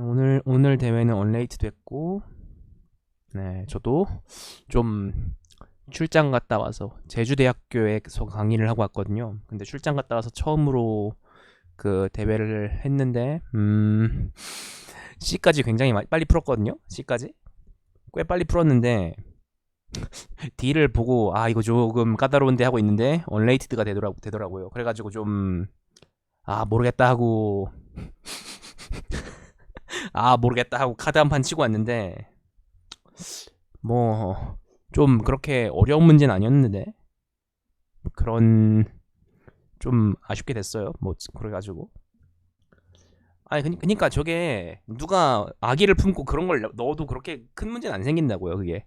오늘 대회는 언레이트 됐고, 네, 저도 좀 출장 갔다 와서 제주대학교에서 강의를 하고 왔거든요. 근데 출장 갔다 와서 처음으로 그 대회를 했는데, C까지 굉장히 빨리 풀었거든요. C까지 꽤 빨리 풀었는데 D를 보고 이거 조금 까다로운데 하고 있는데 언레이티드가 되더라고요. 그래가지고 좀 모르겠다 하고 모르겠다 하고 카드 한 판 치고 왔는데 뭐 좀 그렇게 어려운 문제는 아니었는데 그런 좀 아쉽게 됐어요. 뭐 그래가지고 그니까 저게 누가 아기를 품고 그런 걸 넣어도 그렇게 큰 문제는 안 생긴다고요. 그게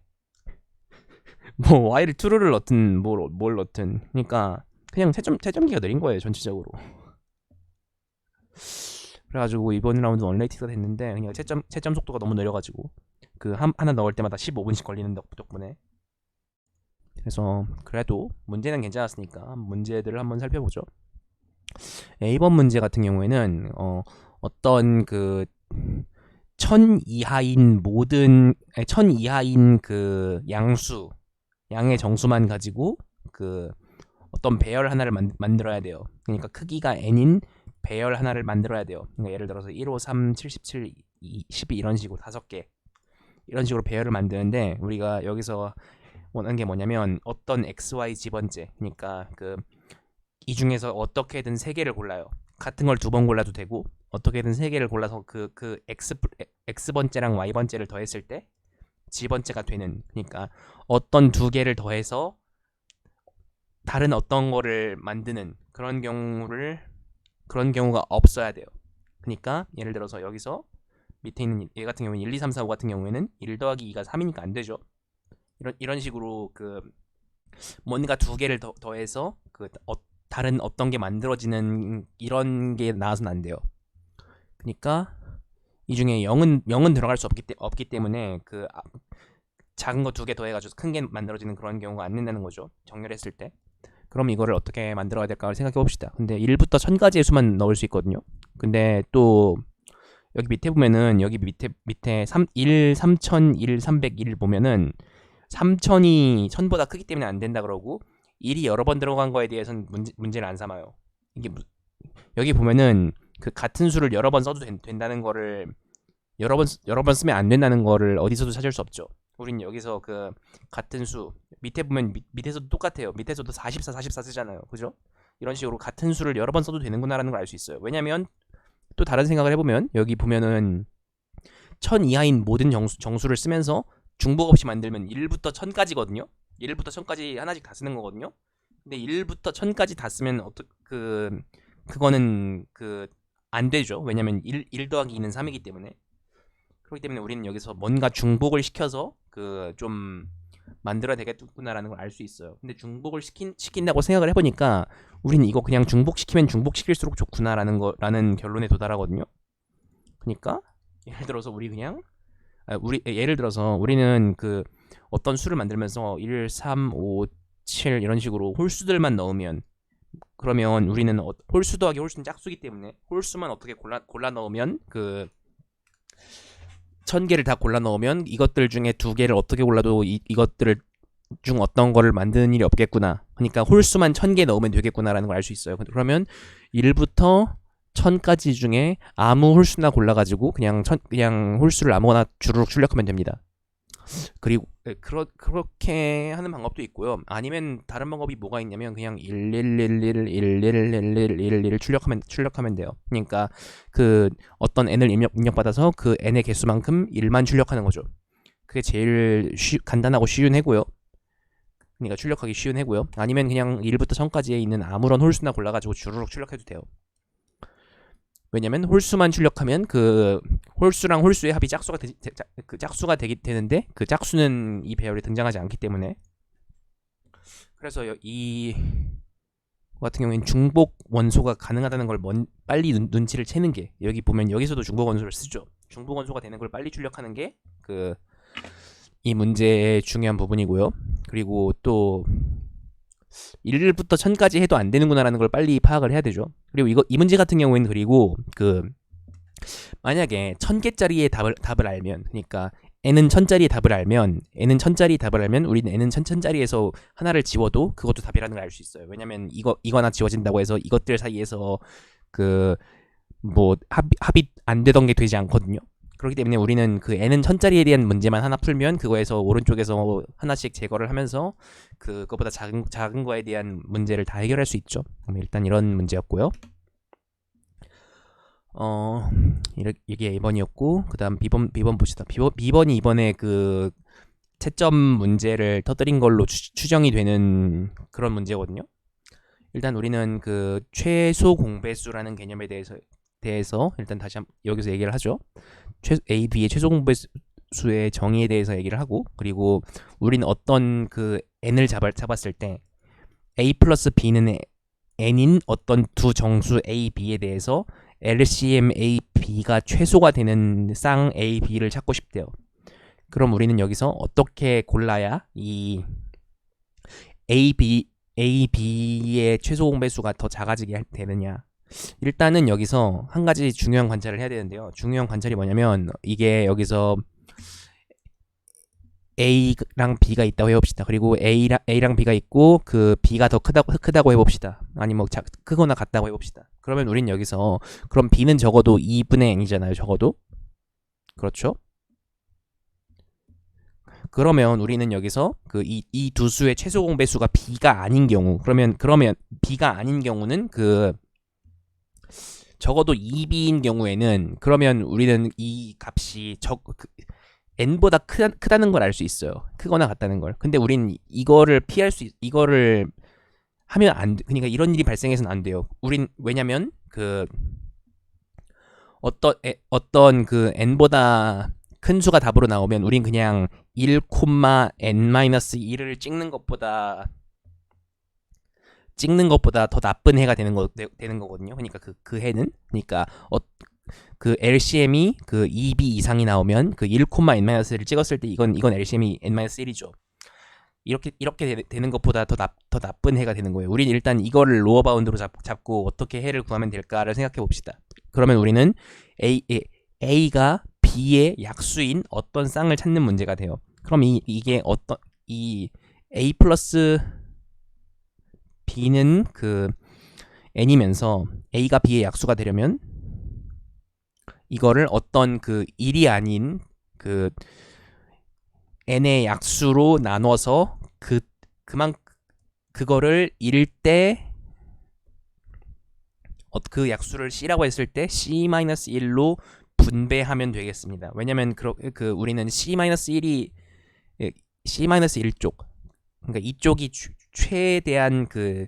뭐 Y를 true를 넣든 뭘 넣든 그러니까 그냥 채점기가 느린 거예요 전체적으로. 그래가지고 이번 라운드 언레이티드가 됐는데 그냥 채점 속도가 너무 느려가지고 그 하나 넣을 때마다 15분씩 걸리는 덕분에. 그래서 그래도 문제는 괜찮았으니까 문제들을 한번 살펴보죠. A번 문제 같은 경우에는 어떤 그 천 이하인 그 양의 정수만 가지고 그 어떤 배열 하나를 만들어야 돼요. 그러니까 크기가 n인 배열 하나를 만들어야 돼요. 그러니까 예를 들어서 1, 5, 3, 77, 12 이런 식으로 5개 이런 식으로 배열을 만드는데 우리가 여기서 원하는 게 뭐냐면 어떤 XY 지번째, 그러니까 그 이 중에서 어떻게든 세 개를 골라요. 같은 걸 두 번 골라도 되고 어떻게든 세 개를 골라서 그 X번째랑 Y번째를 더했을 때 G번째가 되는, 그러니까 어떤 두 개를 더해서 다른 어떤 거를 만드는 그런 경우가 없어야 돼요. 그러니까 예를 들어서 여기서 밑에 있는 얘 같은 경우는 1, 2, 3, 4, 5 같은 경우에는 1 더하기 2가 3이니까 안 되죠. 이런 식으로 그 뭔가 두 개를 더해서 다른 어떤 게 만들어지는 이런 게 나와서는 안 돼요. 그러니까 이 중에 0은 들어갈 수 없기 때문에 그 작은 거 두 개 더해가지고 큰 게 만들어지는 그런 경우가 안 된다는 거죠. 정렬했을 때. 그럼 이거를 어떻게 만들어야 될까 생각해 봅시다. 근데 1부터 1000까지의 수만 넣을 수 있거든요. 근데 또 여기 밑에 보면은 여기 밑에 1, 3000, 1, 300, 1 보면은 3000이 1000보다 크기 때문에 안 된다 그러고 1이 여러 번 들어간 거에 대해서는 문제를 안 삼아요. 이게 여기 보면은 그 같은 수를 여러 번 써도 된다는 거를 여러 번 쓰면 안 된다는 거를 어디서도 찾을 수 없죠. 우린 여기서 그 같은 수 밑에 보면 밑에서도 똑같아요. 밑에서도 44, 44 쓰잖아요. 그죠? 이런 식으로 같은 수를 여러 번 써도 되는구나라는 걸 알 수 있어요. 왜냐면 또 다른 생각을 해보면 여기 보면은 1000 이하인 모든 정수를 쓰면서 중복 없이 만들면 1부터 1000까지거든요. 1부터 1000까지 하나씩 다 쓰는 거거든요. 근데 1부터 1000까지 다 쓰면 그거는 안 되죠. 왜냐면 1 더하기 2는 3이기 때문에. 그렇기 때문에 우리는 여기서 뭔가 중복을 시켜서 좀 만들어야 되겠구나라는 걸 알 수 있어요. 근데 중복을 시킨다고 생각을 해보니까 우리는 이거 그냥 중복시키면 중복시킬수록 좋구나라는 결론에 도달하거든요. 그러니까 예를 들어서 예를 들어서 우리는 그 어떤 수를 만들면서 1, 3, 5, 7 이런 식으로 홀수들만 넣으면, 그러면 우리는 홀수 더하기 홀수는 짝수기 때문에 홀수만 어떻게 골라 넣으면 1000개를 다 골라 넣으면 이것들 중에 2개를 어떻게 골라도 이것들 중 어떤 거를 만드는 일이 없겠구나. 그러니까 홀수만 1000개 넣으면 되겠구나라는 걸 알 수 있어요. 그러면 1부터 1000까지 중에 아무 홀수나 골라가지고 그냥 홀수를 아무거나 주르륵 출력하면 됩니다. 그리고 그렇게 하는 방법도 있고요. 아니면 다른 방법이 뭐가 있냐면 그냥 111111111 출력하면 돼요. 그러니까 그 어떤 n을 입력받아서 그 n의 개수만큼 1만 출력하는 거죠. 그게 제일 간단하고 쉬운 해고요. 그러니까 출력하기 쉬운 해고요. 아니면 그냥 1부터 1000까지에 있는 아무런 홀수나 골라가지고 주르륵 출력해도 돼요. 왜냐면 홀수만 출력하면 그 홀수랑 홀수의 합이 짝수가 되는데 그 짝수는 이 배열에 등장하지 않기 때문에. 그래서 이 같은 경우에는 중복 원소가 가능하다는 걸 빨리 눈치를 채는 게, 여기 보면 여기서도 중복 원소를 쓰죠. 중복 원소가 되는 걸 빨리 출력하는 게 이 문제의 중요한 부분이고요. 그리고 또 1부터 1000까지 해도 안 되는구나라는 걸 빨리 파악을 해야 되죠. 그리고 이 문제 같은 경우에는 그리고 만약에 1000개짜리의 답을 알면, 그러니까 n은 1000짜리의 답을 알면, 우리는 n은 1000짜리에서 하나를 지워도 그것도 답이라는 걸 알 수 있어요. 왜냐면 이거 하나 지워진다고 해서 이것들 사이에서 그 뭐 합이 안 되던 게 되지 않거든요. 그렇기 때문에 우리는 그 n은 1000짜리에 대한 문제만 하나 풀면 그거에서 오른쪽에서 하나씩 제거를 하면서 그거보다 작은 거에 대한 문제를 다 해결할 수 있죠. 그럼 일단 이런 문제였고요. 이게 A번이었고, 그 다음 B번 봅시다. B번이 이번에 그 채점 문제를 터뜨린 걸로 추정이 되는 그런 문제거든요. 일단 우리는 그 최소 공배수라는 개념에 대해서 일단 다시 여기서 얘기를 하죠. A, B의 최소 공배수의 정의에 대해서 얘기를 하고, 그리고 우리는 어떤 그 n을 잡았을 때 A 플러스 B는 n인 어떤 두 정수 A, B에 대해서 LCM A, B가 최소가 되는 쌍 A, B를 찾고 싶대요. 그럼 우리는 여기서 어떻게 골라야 이 A, B의 최소 공배수가 더 작아지게 되느냐. 일단은 여기서 한 가지 중요한 관찰을 해야 되는데요. 중요한 관찰이 뭐냐면, 이게 여기서 A랑 B가 있다고 해봅시다. 그리고 A랑 B가 있고 그 B가 더 크다고 해봅시다. 아니 뭐 크거나 같다고 해봅시다. 그러면 우린 여기서 그럼 B는 적어도 2분의 n이잖아요. 적어도. 그렇죠? 그러면 우리는 여기서 그 이 두 수의 최소 공배수가 B가 아닌 경우, 그러면 B가 아닌 경우는 그 적어도 2B인 경우에는, 그러면 우리는 이 값이 n보다 크다는 걸 알 수 있어요. 크거나 같다는 걸. 근데 우린 이거를 이거를 하면 안 돼. 그러니까 이런 일이 발생해서는 안 돼요. 우린 왜냐면 그 어떤 그 n보다 큰 수가 답으로 나오면 우린 그냥 1,n-1을 찍는 것보다 더 나쁜 해가 되는 거거든요. 그러니까 그 해는, 그러니까 그 LCM이 그 2B 이상이 나오면 그 1,n-를 찍었을 때 이건 LCM이 n-1이죠. 이렇게 되는 것보다 더 나쁜 해가 되는 거예요. 우린 일단 이거를 로어 바운드로 잡고 어떻게 해를 구하면 될까를 생각해 봅시다. 그러면 우리는 A가 B의 약수인 어떤 쌍을 찾는 문제가 돼요. 그럼 이게 이 A 플러스 B는 그 n이면서 A가 B의 약수가 되려면 이거를 어떤 그 1이 아닌 그 n의 약수로 나눠서 그거를 1일 때 그 약수를 C라고 했을 때 C-1로 분배하면 되겠습니다. 왜냐면 우리는 C-1이 C-1쪽, 그러니까 이쪽이 최대한 그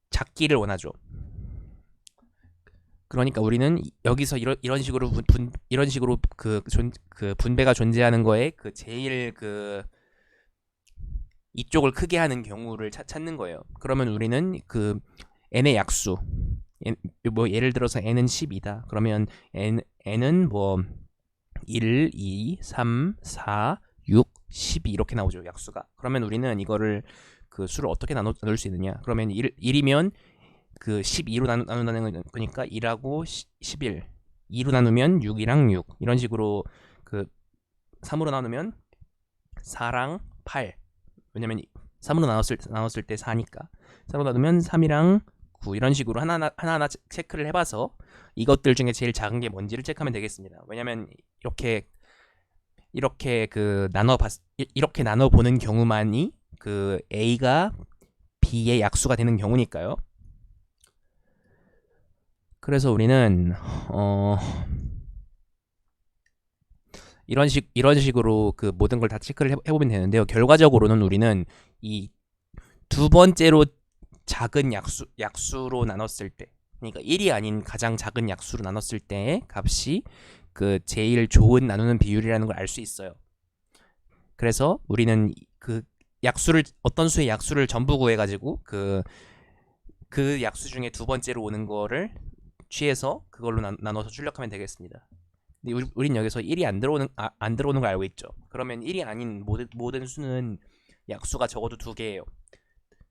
작기를 원하죠. 그러니까 우리는 여기서 이런 식으로 그 분배가 존재하는 거에 그 제일 그 이쪽을 크게 하는 경우를 찾는 거예요. 그러면 우리는 그 n의 약수, 뭐 예를 들어서 n은 10이다. 그러면 n은 뭐 1, 2, 3, 4, 6, 12 이렇게 나오죠, 약수가. 그러면 우리는 이거를 그 수를 어떻게 나눌 수 있느냐? 그러면 1이면 그 12로 나눈다는 거니까 1하고 11, 2로 나누면 6이랑 6, 이런 식으로 그 3으로 나누면 4랑 8, 왜냐면 3으로 나눴을 때 4니까 4로 나누면 3이랑 9, 이런 식으로 하나하나 체크를 해봐서 이것들 중에 제일 작은 게 뭔지를 체크하면 되겠습니다. 왜냐면 이렇게 나눠 보는 경우만이 그 A가 B의 약수가 되는 경우니까요. 그래서 우리는 이런 식으로 그 모든 걸 다 체크를 해보면 되는데요. 결과적으로는 우리는 이 두 번째로 작은 약수로 나눴을 때, 그러니까 1이 아닌 가장 작은 약수로 나눴을 때의 값이 그 제일 좋은 나누는 비율이라는 걸 알 수 있어요. 그래서 우리는 그 어떤 수의 약수를 전부 구해가지고 그 약수 중에 두 번째로 오는 거를 취해서 그걸로 나눠서 출력하면 되겠습니다. 근데 우린 여기서 1이 안 들어오는 걸 알고 있죠. 그러면 1이 아닌 모든 수는 약수가 적어도 2개예요.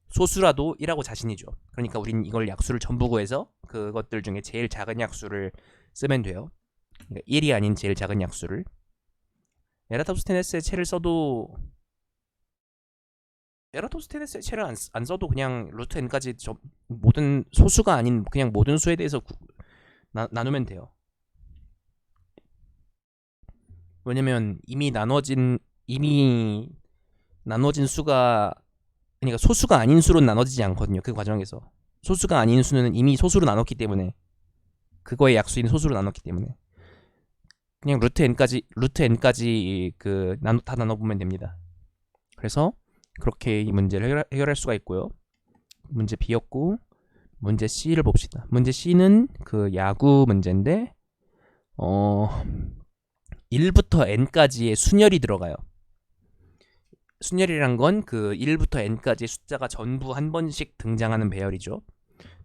소수라도 1하고 자신이죠. 그러니까 우린 이걸 약수를 전부 구해서 그것들 중에 제일 작은 약수를 쓰면 돼요. 그러니까 1이 아닌 제일 작은 약수를. 에라토스테네스의 채를 써도 에라토스테네스의 채를 안 써도 그냥 루트 n까지 모든 소수가 아닌 그냥 모든 수에 대해서 나누면 돼요. 왜냐면 이미 나눠진 수가, 그러니까 소수가 아닌 수로 나눠지지 않거든요. 그 과정에서 소수가 아닌 수는 이미 소수로 나눴기 때문에, 그거의 약수인 소수로 나눴기 때문에 그냥 루트 n까지 다 나눠보면 됩니다. 그래서 그렇게 이 문제를 해결할 수가 있고요. 문제 B였고, 문제 C를 봅시다. 문제 C는 그 야구 문제인데 1부터 n까지의 순열이 들어가요. 순열이란 건 그 1부터 n까지의 숫자가 전부 한 번씩 등장하는 배열이죠.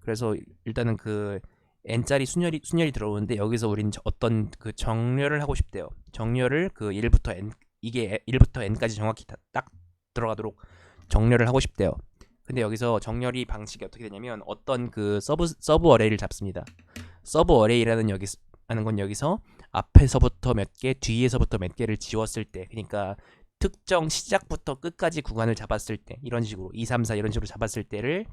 그래서 일단은 그 n짜리 순열이 들어오는데, 여기서 우린 어떤 그 정렬을 하고 싶대요. 정렬을 그 1부터 n, 이게 1부터 n까지 정확히 딱 들어가도록 정렬을 하고 싶대요. 근데 여기서 정렬이 방식이 어떻게 되냐면, 어떤 그 서브 어레이를 잡습니다. 서브 어레이라는 건 여기서 앞에서부터 몇 개, 뒤에서부터 몇 개를 지웠을 때, 그러니까 특정 시작부터 끝까지 구간을 잡았을 때, 이런 식으로 2, 3, 4 이런 식으로 잡았을 때를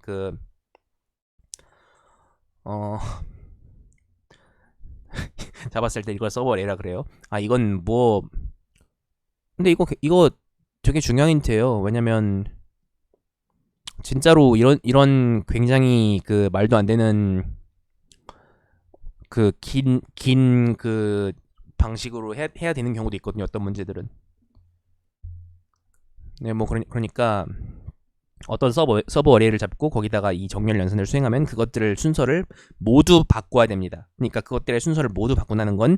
잡았을 때 이걸 서브 어레이라 그래요. 이건 뭐, 근데 이거 되게 중요한 힌트예요. 왜냐면 진짜로 이런 굉장히 그 말도 안 되는 그 긴 그 방식으로 해야 되는 경우도 있거든요. 어떤 문제들은. 네, 뭐 그러니까 어떤 서브 어레이를 잡고 거기다가 이 정렬 연산을 수행하면 그것들을 순서를 모두 바꿔야 됩니다. 그러니까 그것들의 순서를 모두 바꾼다는 건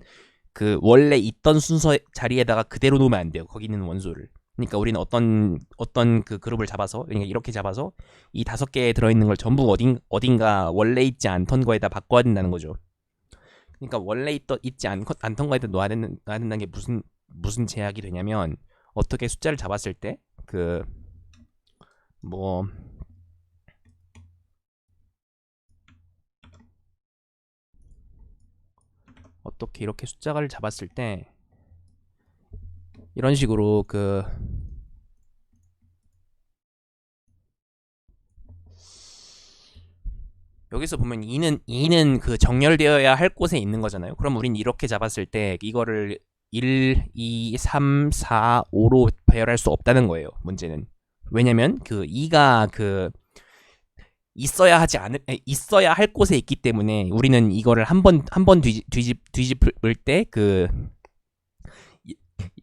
그 원래 있던 순서 자리에다가 그대로 놓으면 안 돼요. 거기 있는 원소를. 그러니까 우리는 어떤 그 그룹을 잡아서, 그러니까 이렇게 잡아서 이 5개에 들어있는 걸 전부 어딘가 원래 있지 않던 거에다 바꿔야 된다는 거죠. 그러니까 원래 있지 않던 거에다 놔야 된다는 게 무슨 제약이 되냐면, 어떻게 숫자를 잡았을 때 어떻게 이렇게 숫자를 잡았을 때 이런 식으로 여기서 보면 2는 그 정렬되어야 할 곳에 있는 거잖아요. 그럼 우린 이렇게 잡았을 때 이거를 1, 2, 3, 4, 5로 배열할 수 없다는 거예요. 문제는. 왜냐면 그 2가 있어야 할 곳에 있기 때문에, 우리는 이거를 한 번 뒤집을 때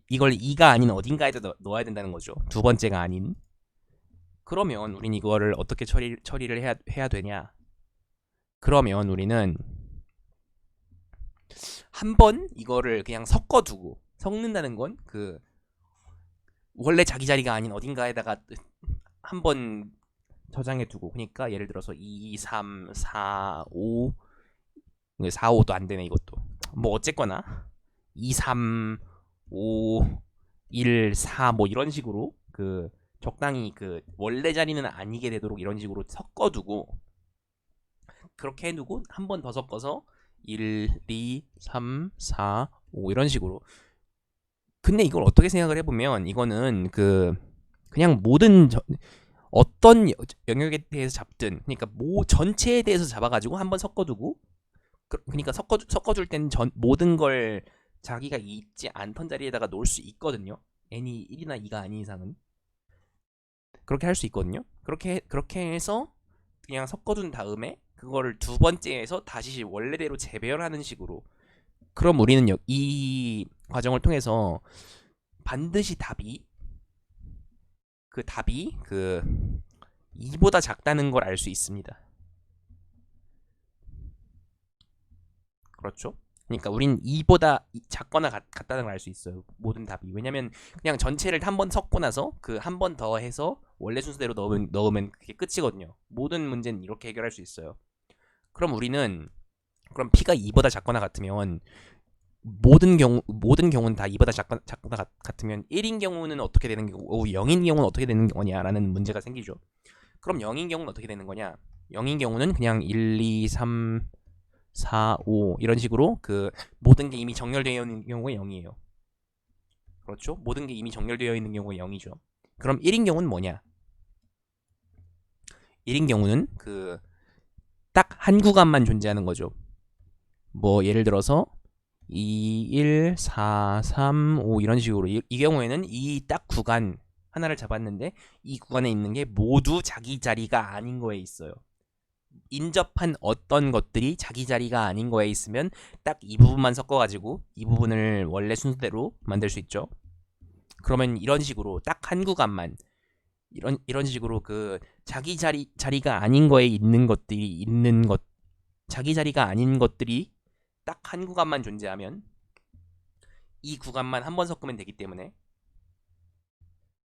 이걸 2가 아닌 어딘가에다 넣어야 된다는 거죠. 두 번째가 아닌. 그러면 우린 이거를 어떻게 처리를 해야 되냐? 그러면 우리는 한 번 이거를 그냥 섞는다는 건 원래 자기 자리가 아닌 어딘가에다가 한 번 저장해 두고, 그러니까 예를 들어서 2, 3, 4, 5, 4, 5도 안 되네 이것도. 뭐 어쨌거나 2, 3, 5, 1, 4 뭐 이런 식으로 적당히 원래 자리는 아니게 되도록 이런 식으로 섞어두고, 그렇게 해두고 한 번 더 섞어서 1, 2, 3, 4, 5 이런 식으로. 근데 이걸 어떻게 생각을 해보면, 이거는 그냥 어떤 영역에 대해서 잡든, 그러니까 전체에 대해서 잡아가지고 한번 섞어두고, 그러니까 섞어줄 땐 모든 걸 자기가 있지 않던 자리에다가 놓을 수 있거든요. n이 1이나 2가 아닌 이상은 그렇게 할 수 있거든요. 그렇게 해서 그냥 섞어둔 다음에 그거를 두 번째에서 다시 원래대로 재배열하는 식으로. 그럼 우리는 이 과정을 통해서 반드시 답이 2보다 작다는 걸 알 수 있습니다. 그렇죠? 그러니까 우린 2보다 작거나 같다는 걸 알 수 있어요. 모든 답이. 왜냐면 그냥 전체를 한 번 섞고 나서 한 번 더 해서 원래 순서대로 넣으면 그게 끝이거든요. 모든 문제는 이렇게 해결할 수 있어요. 그럼 P가 2보다 작거나 같으면, 모든 경우는 다 2보다 작거나 같으면 1인 경우는 어떻게 되는 거고 0인 경우는 어떻게 되는 거냐라는 문제가 생기죠. 그럼 0인 경우는 어떻게 되는 거냐? 0인 경우는 그냥 1, 2, 3, 4, 5 이런 식으로 그 모든 게 이미 정렬되어 있는 경우가 0이에요. 그렇죠? 모든 게 이미 정렬되어 있는 경우가 0이죠. 그럼 1인 경우는 뭐냐? 1인 경우는 그 딱 한 구간만 존재하는 거죠. 뭐 예를 들어서 2, 1, 4, 3, 5 이런 식으로 이 경우에는 이 딱 구간 하나를 잡았는데 이 구간에 있는 게 모두 자기 자리가 아닌 거에 있어요. 인접한 어떤 것들이 자기 자리가 아닌 거에 있으면 딱 이 부분만 섞어가지고 이 부분을 원래 순서대로 만들 수 있죠. 그러면 이런 식으로 딱 한 구간만 이런 식으로 그 자기 자리가 아닌 거에 있는 것들이 있는 것 자기 자리가 아닌 것들이 딱 한 구간만 존재하면 이 구간만 한 번 섞으면 되기 때문에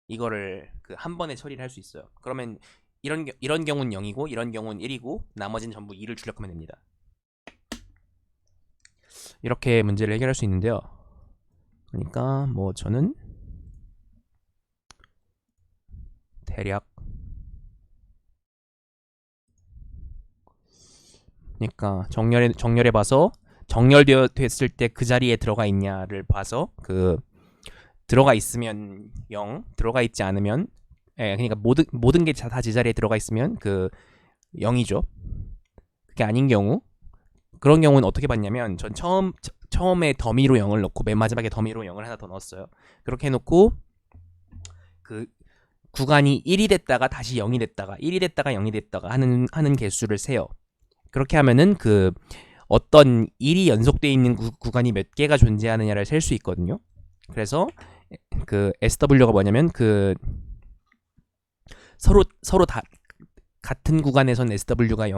이거를 그 한 번에 처리를 할 수 있어요. 그러면 이런 경우는 0이고 이런 경우는 1이고 나머지는 전부 2를 출력하면 됩니다. 이렇게 문제를 해결할 수 있는데요. 그러니까 뭐 저는 대략 그러니까 정렬해 봐서 정렬되어 됐을 때 그 자리에 들어가 있냐를 봐서 그 들어가 있으면 0, 들어가 있지 않으면 그러니까 모든 게 다 제자리에 들어가 있으면 그 0이죠. 그게 아닌 경우 그런 경우는 어떻게 봤냐면 전 처음에 더미로 0을 넣고 맨 마지막에 더미로 0을 하나 더 넣었어요. 그렇게 해놓고 그 구간이 1이 됐다가 다시 0이 됐다가 1이 됐다가 0이 됐다가 하는 개수를 세요. 그렇게 하면은 그 어떤 1이 연속되어 있는 구간이 몇 개가 존재하느냐를 셀 수 있거든요. 그래서 그 SW가 뭐냐면 그 서로 다 같은 구간에선 SW가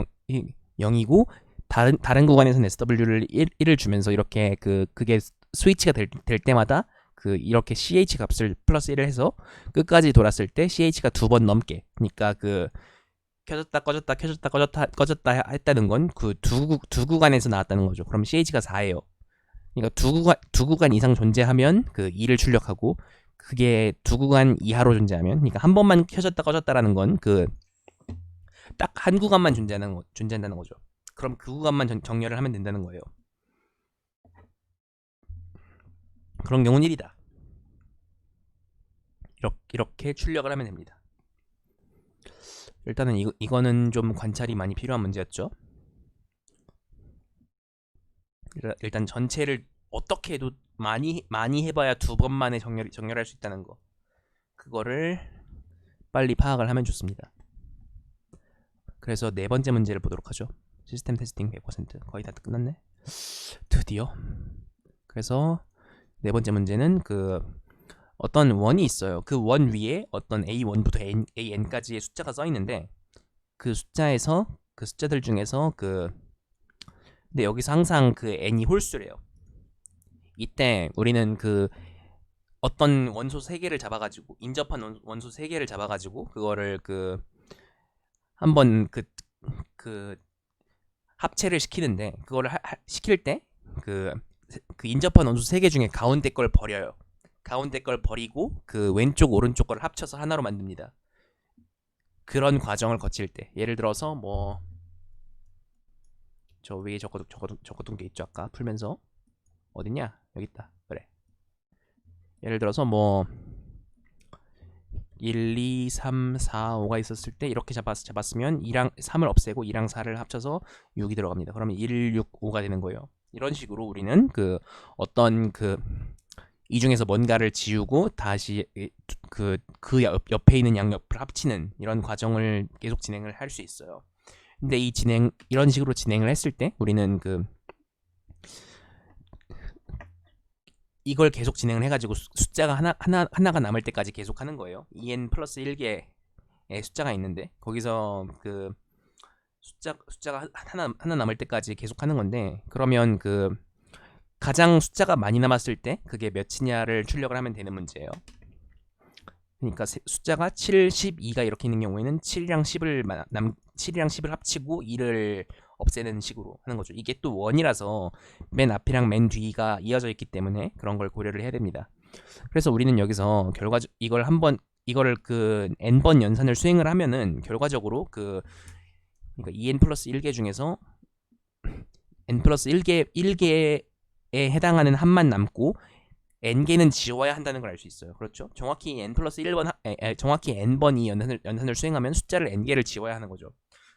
0이고 다른 구간에선 SW를 1을 주면서 이렇게 그게 스위치가 될 때마다 그 이렇게 CH 값을 플러스 1을 해서 끝까지 돌았을 때 CH가 2번 넘게 그러니까 그 켜졌다 꺼졌다 켜졌다 꺼졌다 했다는 건 그 두 구간에서 나왔다는 거죠. 그럼 CH가 4예요. 그러니까 두 구간 이상 존재하면 그 2를 출력하고 그게 두 구간 이하로 존재하면 그러니까 한 번만 켜졌다 꺼졌다라는 건 그 딱 한 구간만 존재한다는 거죠. 그럼 그 구간만 정렬을 하면 된다는 거예요. 그런 경우는 1이다. 이렇게 출력을 하면 됩니다. 일단은 이거는 좀 관찰이 많이 필요한 문제였죠. 일단 전체를 어떻게 해도 많이 해봐야 두 번 만에 정렬할 수 있다는 거. 그거를 빨리 파악을 하면 좋습니다. 그래서 네 번째 문제를 보도록 하죠. 시스템 테스팅 100% 거의 다 끝났네. 드디어. 그래서 네 번째 문제는 그 어떤 원이 있어요. 그 원 위에 어떤 A1부터 AN까지의 숫자가 써 있는데 그 숫자들 중에서 근데 여기서 항상 그 n이 홀수래요. 이때 우리는 그 어떤 원소 3개를 잡아가지고 인접한 원소 3개를 잡아가지고 그거를 그 한번 그 합체를 시키는데 그거를 시킬 때 그 인접한 원소 3개 중에 가운데 걸 버려요. 가운데 걸 버리고 그 왼쪽 오른쪽 걸 합쳐서 하나로 만듭니다. 그런 과정을 거칠 때 예를 들어서 뭐 저 위에 적어둔 게 있죠. 아까 풀면서 어딨냐? 여기 있다. 그래. 예를 들어서 뭐 1, 2, 3, 4, 5가 있었을 때 이렇게 잡았으면 2랑 3을 없애고 2랑 4를 합쳐서 6이 들어갑니다. 그러면 1, 6, 5가 되는 거예요. 이런 식으로 우리는 그 어떤 이 중에서 뭔가를 지우고 다시 그 옆에 있는 양옆을 합치는 이런 과정을 계속 진행을 할 수 있어요. 근데 이런 식으로 진행을 했을 때 우리는 이걸 계속 진행을 해가지고 숫자가 하나가 남을 때까지 계속 하는 거예요. 2n 플러스 1개의 숫자가 있는데 거기서 그 숫자가 하나 남을 때까지 계속 하는 건데 그러면 그 가장 숫자가 많이 남았을 때 그게 몇이냐를 출력을 하면 되는 문제예요. 그러니까 숫자가 7, 12가 이렇게 있는 경우에는 7이랑 10을 합치고 2를 없애는 식으로 하는 거죠. 이게 또 원이라서 맨 앞이랑 맨 뒤가 이어져 있기 때문에 그런 걸 고려를 해야 됩니다. 그래서 우리는 여기서 이거를 그 n번 연산을 수행을 하면은 결과적으로 그러니까 2n 플러스 1개 중에서 n 플러스 1개에 해당하는 합만 남고 n개는 지워야 한다는 걸 알 수 있어요. 그렇죠? 정확히 n 플러스 1번 정확히 n번이 연산을 수행하면 숫자를 n개를 지워야 하는 거죠.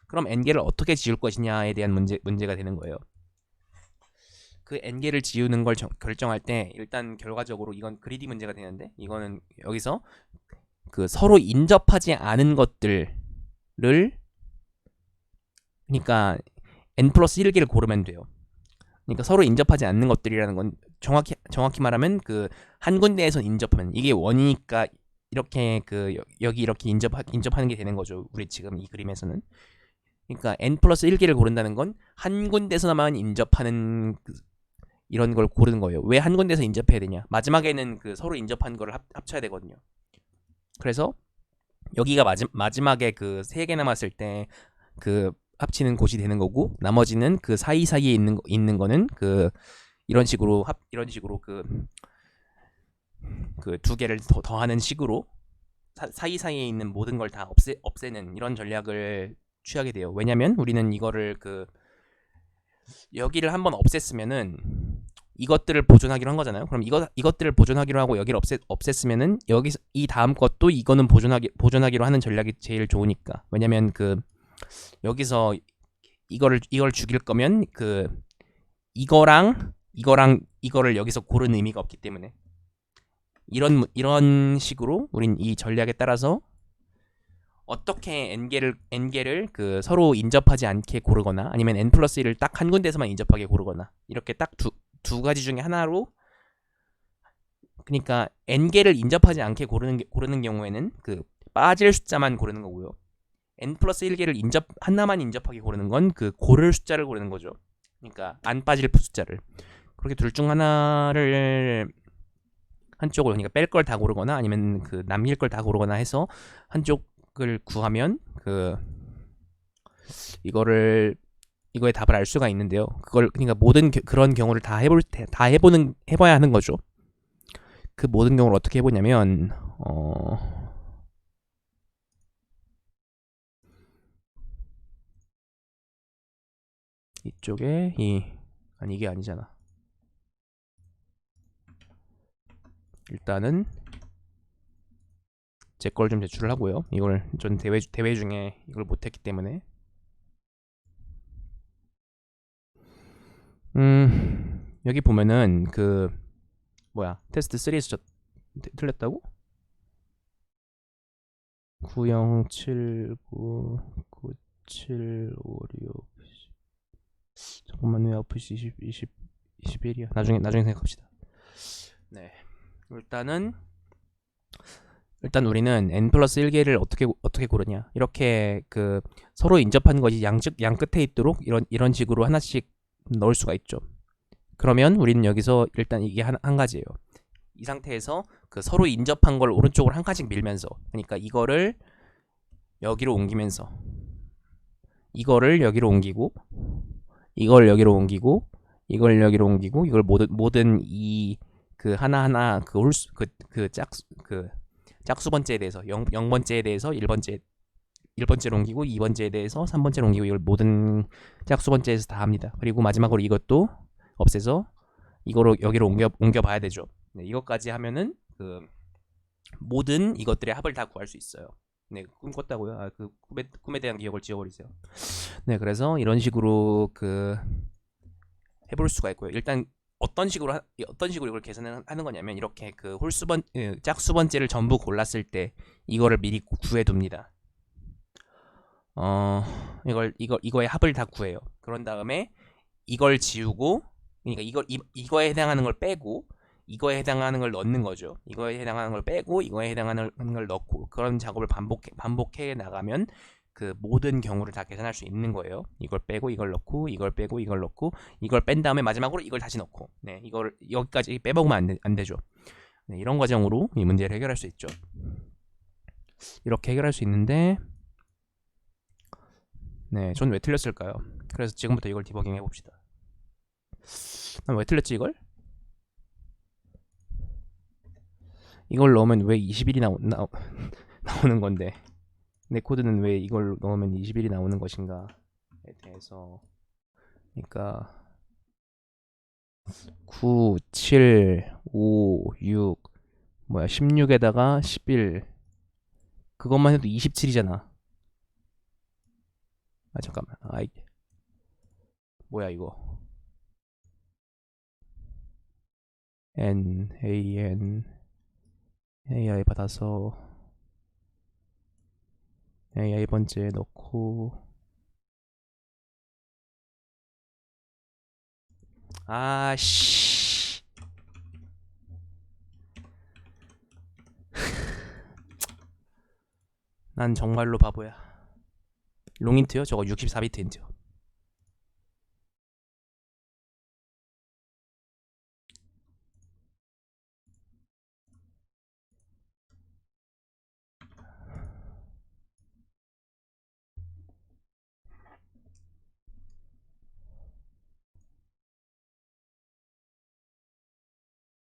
그럼 n개를 어떻게 지울 것이냐에 대한 문제가 되는 거예요. 그 n개를 지우는 걸 결정할 때 일단 결과적으로 이건 그리디 문제가 되는데, 이거는 여기서 그 서로 인접하지 않은 것들을, 그러니까 n 플러스 1개를 고르면 돼요. 그러니까 서로 인접하지 않는 것들이라는 건 정확히 말하면 그 한 군데에서 인접하면, 이게 원이니까 이렇게 그 여기 이렇게 인접하는 게 되는 거죠. 우리 지금 이 그림에서는. 그러니까 n 플러스 1개를 고른다는 건 한 군데서만 인접하는 이런 걸 고르는 거예요. 왜 한 군데서 인접해야 되냐? 마지막에는 그 서로 인접한 거를 합쳐야 되거든요. 그래서 여기가 마지막에 그 3개 남았을 때 그 합치는 곳이 되는 거고, 나머지는 그 사이사이에 있는 거는 그 이런 식으로 그 2개를 더하는 식으로 사이사이에 있는 모든 걸 다 없애는 이런 전략을 취하게 돼요. 왜냐면 우리는 이거를 그 여기를 한번 없앴으면은 이것들을 보존하기로 한 거잖아요. 그럼 이것들을 보존하기로 하고 여기를 없앴으면은 여기서 이 다음 것도 이거는 보존하기로 하는 전략이 제일 좋으니까. 왜냐면 그 여기서 이걸 죽일 거면 그 이거랑 이거를 여기서 고르는 의미가 없기 때문에, 이런 식으로 우린 이 전략에 따라서 어떻게 n개를 그 서로 인접하지 않게 고르거나, 아니면 n 플러스 1을 딱 한 군데서만 인접하게 고르거나, 이렇게 딱 두 가지 중에 하나로, 그러니까 n개를 인접하지 않게 고르는 경우에는 그 빠질 숫자만 고르는 거고요. n 플러스 1개를 하나만 인접하게 고르는 건 그 고를 숫자를 고르는 거죠. 그러니까 안 빠질 숫자를. 그렇게 둘 중 하나를, 한쪽을, 그러니까 뺄 걸 다 고르거나 아니면 그 남길 걸 다 고르거나 해서 한쪽을 구하면 그 이거의 답을 알 수가 있는데요. 그러니까 모든 그런 경우를 다 해봐야 하는 거죠. 그 모든 경우를 어떻게 해보냐면 이쪽에 이게 아니잖아. 일단은 제 걸 좀 제출을 하고요. 이걸 전 대회 중에 이걸 못했기 때문에 여기 보면은 그 테스트 3에서 틀렸다고? 9079 9756 잠깐만, 왜 아프시 21이야? 나중에 생각합시다. 네, 일단 우리는 n 플러스 1개를 어떻게 고르냐, 이렇게 그 서로 인접한 것이 양 끝에 있도록 이런 식으로 하나씩 넣을 수가 있죠. 그러면 우리는 여기서 일단 이게 한 가지예요. 이 상태에서 그 서로 인접한 걸 오른쪽으로 한 칸씩 밀면서, 그러니까 이거를 여기로 옮기면서 이거를 여기로 옮기고, 이걸 여기로 옮기고, 이걸 여기로 옮기고, 이걸 모든 이 그 하나하나 그 홀수 그 짝수번째에 대해서 0번째에 대해서 1번째로 옮기고, 2번째에 대해서 3번째로 옮기고, 이걸 모든 짝수번째에서 다 합니다. 그리고 마지막으로 이것도 없애서 이거로 여기로 옮겨봐야 되죠. 네, 이것까지 하면은 그 모든 이것들의 합을 다 구할 수 있어요. 네, 꿈꿨다고요? 그 꿈에 대한 기억을 지워버리세요. 네, 그래서 이런 식으로 그 해볼 수가 있고요. 일단 어떤 식으로 이걸 계산하는 거냐면, 이렇게 그 짝수번째를 전부 골랐을 때 이거를 미리 구해둡니다. 이거의 합을 다 구해요. 그런 다음에 이걸 지우고, 그러니까 이거에 해당하는 걸 빼고 이거에 해당하는 걸 넣는 거죠. 이거에 해당하는 걸 빼고 이거에 해당하는 걸 넣고, 그런 작업을 반복해 나가면 그 모든 경우를 다 계산할 수 있는 거예요. 이걸 빼고 이걸 넣고, 이걸 빼고 이걸 넣고, 이걸 뺀 다음에 마지막으로 이걸 다시 넣고, 네, 이걸 여기까지 빼먹으면 안 되죠. 네, 이런 과정으로 이 문제를 해결할 수 있죠. 이렇게 해결할 수 있는데, 네, 전 왜 틀렸을까요? 그래서 지금부터 이걸 디버깅 해봅시다. 난 왜 틀렸지 이걸? 이걸 넣으면 왜 21이 나오는 건데, 내 코드는 왜 이걸 넣으면 21이 나오는 것인가에 대해서, 그러니까 9, 7, 5, 6 뭐야 16에다가 11 그것만 해도 27이잖아. 아 잠깐만. 아이 뭐야 이거. N A N AI 받아서 AI 번째 넣고 아씨 난 정말로 바보야. 롱인트요? 저거 64비트 인트요.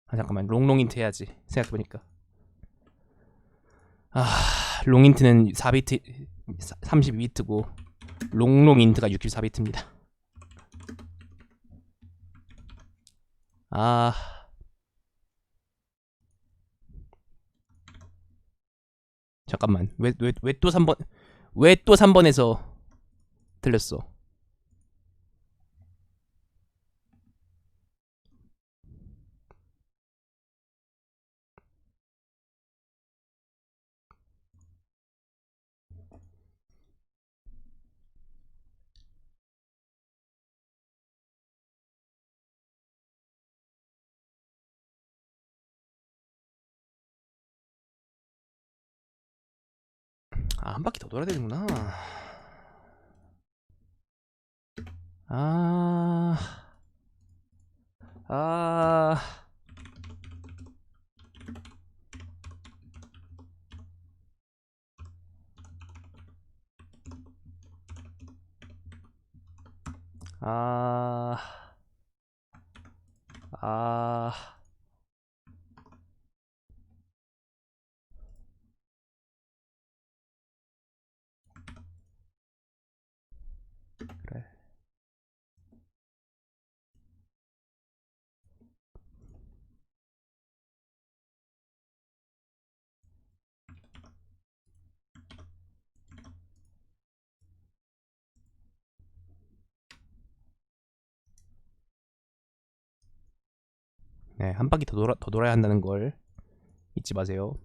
아 잠깐만 롱인트 해야지 생각해보니까. 아 롱인트는 4비트 32비트고 롱인트가 64비트입니다. 아 잠깐만 왜 또 3번 왜 또 3번에서 틀렸어. 아 한 바퀴 더 돌아야 되는구나. 아 아, 아, 아, 그래. 네, 한 바퀴 더 돌아야 한다는 걸 잊지 마세요.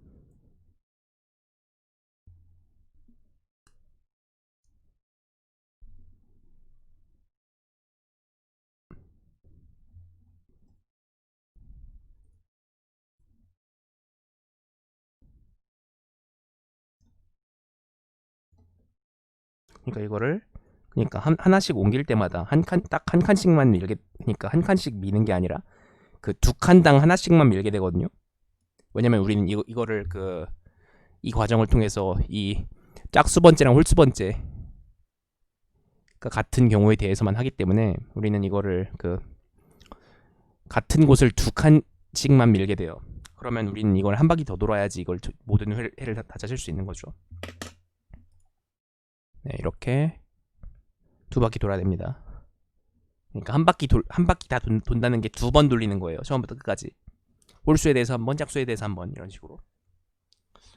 그러니까 이거를 그러니까 하나씩 옮길 때마다 딱 한 칸씩만 밀게 그러니까 한 칸씩 미는 게 아니라 그 두 칸당 하나씩만 밀게 되거든요. 왜냐면 우리는 이거를 그 이 과정을 통해서 이 짝수 번째랑 홀수 번째가 같은 경우에 대해서만 하기 때문에 우리는 이거를 그 같은 곳을 두 칸씩만 밀게 돼요. 그러면 우리는 이걸 한 바퀴 더 돌아야지 이걸 모든 회를 다 찾을 수 있는 거죠. 네, 이렇게 두 바퀴 돌아야 됩니다. 그러니까 한 바퀴 다 돈다는 게 두 번 돌리는 거예요. 처음부터 끝까지. 홀수에 대해서 한 번, 짝수에 대해서 한 번 이런 식으로.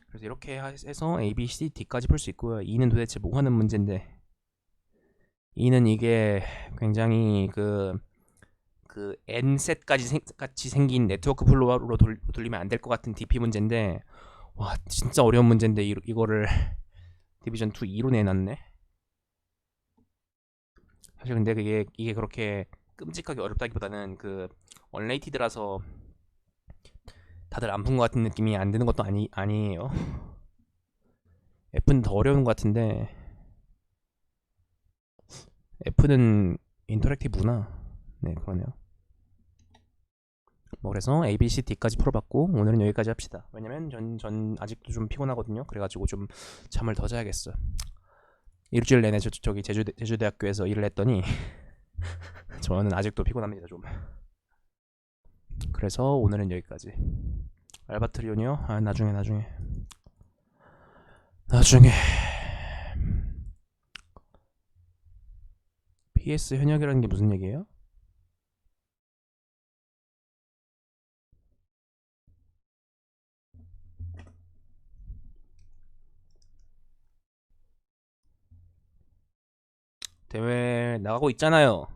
그래서 이렇게 해서 A, B, C, D까지 풀 수 있고요. E는 도대체 뭐 하는 문제인데 E는 이게 굉장히 그 n셋까지 같이 생긴 네트워크 플로어로 돌리면 안 될 것 같은 DP 문제인데 와 진짜 어려운 문제인데 이거를 디비전 2 2로 내놨네. 사실 근데 이게 그렇게 끔찍하게 어렵다기보다는 그 언레이티드라서 다들 안 푼 것 같은 느낌이 안 드는 것도 아니에요. F는 더 어려운 것 같은데 F는 인터랙티브구나. 네 그러네요. 뭐 그래서 A, B, C, D까지 풀어봤고 오늘은 여기까지 합시다. 왜냐면 전 아직도 좀 피곤하거든요. 그래가지고 좀 잠을 더 자야겠어. 일주일 내내 저기 제주대학교에서 일을 했더니 저는 아직도 피곤합니다 좀. 그래서 오늘은 여기까지. 알바트리온이요? 아 나중에 PS 현역이라는 게 무슨 얘기예요? 대회 나가고 있잖아요.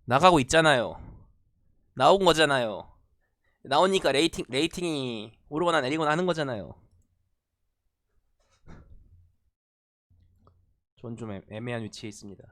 나가고 있잖아요. 나온 거잖아요. 나오니까 레이팅이 오르거나 내리거나 하는 거잖아요. 전 좀 애매한 위치에 있습니다.